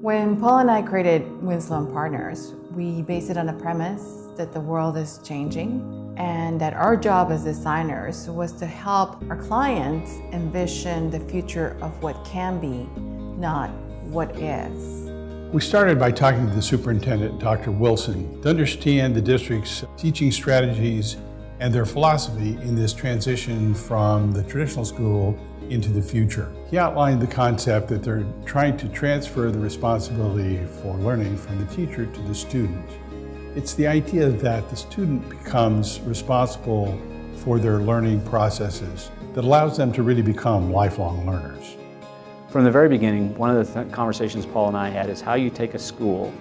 When Paul and I created Winslow Partners, we based it on the premise that the world is changing and that our job as designers was to help our clients envision the future of what can be, not what is. We started by talking to the superintendent, Dr. Wilson, to understand the district's teaching strategies and their philosophy in this transition from the traditional school into the future. He outlined the concept that they're trying to transfer the responsibility for learning from the teacher to the student. It's the idea that the student becomes responsible for their learning processes that allows them to really become lifelong learners. From the very beginning, one of the conversations Paul and I had is how you take a school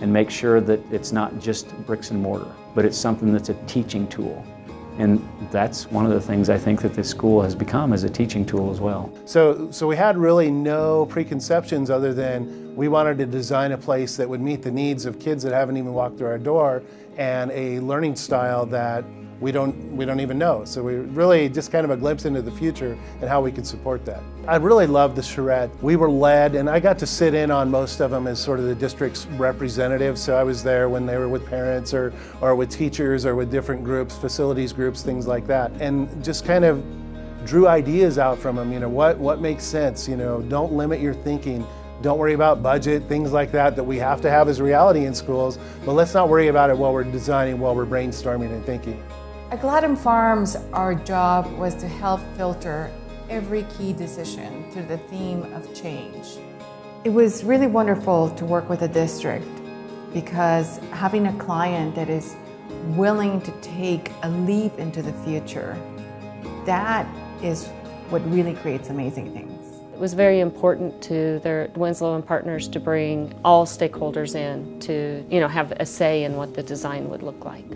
and make sure that it's not just bricks and mortar, but it's something that's a teaching tool. And that's one of the things I think that this school has become, as a teaching tool as well. So we had really no preconceptions other than we wanted to design a place that would meet the needs of kids that haven't even walked through our door, and a learning style that we don't even know. So we really just kind of a glimpse into the future and how we could support that. I really loved the charrette. We were led, and I got to sit in on most of them as sort of the district's representative. So I was there when they were with parents or with teachers or with different groups, facilities groups, things like that, and just kind of drew ideas out from them. You know, what makes sense? You know, don't limit your thinking. Don't worry about budget, things like that we have to have as reality in schools, but let's not worry about it while we're designing, while we're brainstorming and thinking. At Gladden Farms, our job was to help filter every key decision through the theme of change. It was really wonderful to work with the district because having a client that is willing to take a leap into the future, that is what really creates amazing things. It was very important to their Winslow Partners to bring all stakeholders in to, have a say in what the design would look like.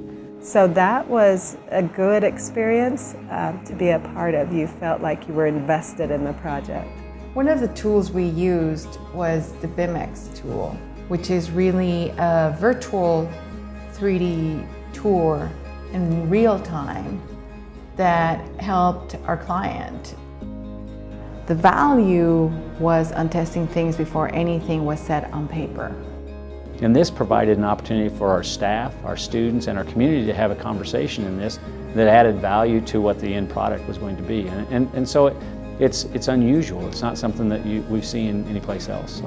So that was a good experience to be a part of. You felt like you were invested in the project. One of the tools we used was the BIMX tool, which is really a virtual 3D tour in real time that helped our client. The value was on testing things before anything was set on paper. And this provided an opportunity for our staff, our students, and our community to have a conversation in this that added value to what the end product was going to be. And so it's unusual. It's not something that we've seen anyplace else. So.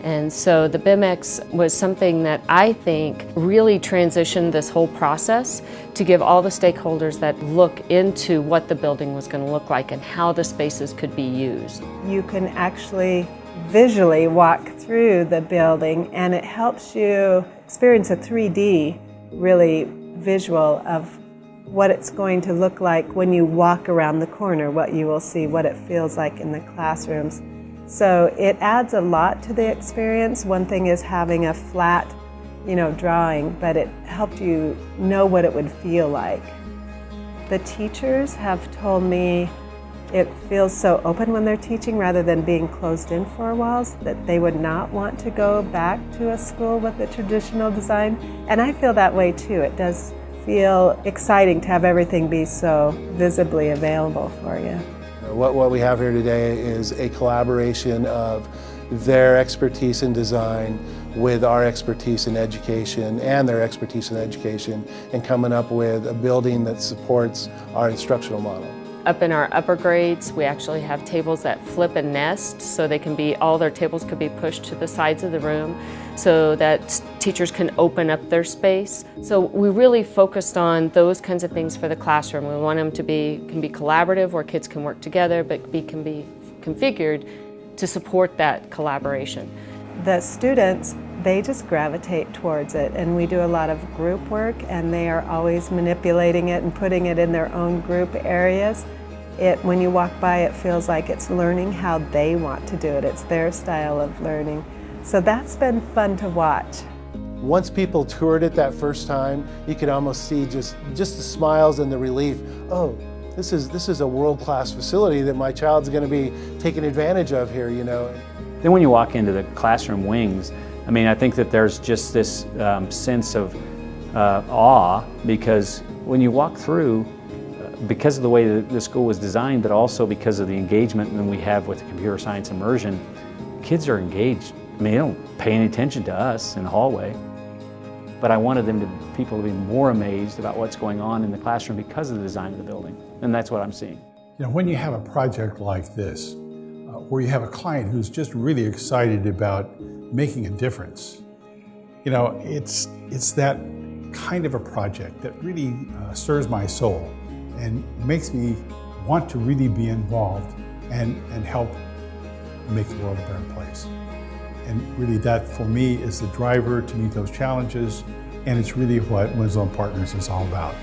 And so the BIMX was something that I think really transitioned this whole process to give all the stakeholders that look into what the building was going to look like and how the spaces could be used. You can actually visually walk through the building, and it helps you experience a 3D really visual of what it's going to look like when you walk around the corner, what you will see, what it feels like in the classrooms. So it adds a lot to the experience. One thing is having a flat, drawing, but it helped you know what it would feel like. The teachers have told me it feels so open when they're teaching rather than being closed in four walls, that they would not want to go back to a school with a traditional design. And I feel that way too. It does feel exciting to have everything be so visibly available for you. What we have here today is a collaboration of their expertise in design with our expertise in education and their expertise in education, and coming up with a building that supports our instructional model. Up in our upper grades, we actually have tables that flip and nest, so all their tables could be pushed to the sides of the room so that teachers can open up their space. So we really focused on those kinds of things for the classroom. We want them to can be collaborative, where kids can work together, but can be configured to support that collaboration. The students, they just gravitate towards it, and we do a lot of group work, and they are always manipulating it and putting it in their own group areas. When you walk by, it feels like it's learning how they want to do it. It's their style of learning. So that's been fun to watch. Once people toured it that first time, you could almost see just the smiles and the relief. Oh, this is a world-class facility that my child's going to be taking advantage of here, Then when you walk into the classroom wings, I think that there's just this sense of awe, because when you walk through, because of the way that the school was designed, but also because of the engagement that we have with the computer science immersion, kids are engaged I mean, they don't pay any attention to us in the hallway. But I wanted people to be more amazed about what's going on in the classroom because of the design of the building. And that's what I'm seeing. You know, when you have a project like this, where you have a client who's just really excited about making a difference, you know, it's that kind of a project that really stirs my soul and makes me want to really be involved and help make the world a better place. And really that, for me, is the driver to meet those challenges, and it's really what Winslow Partners is all about.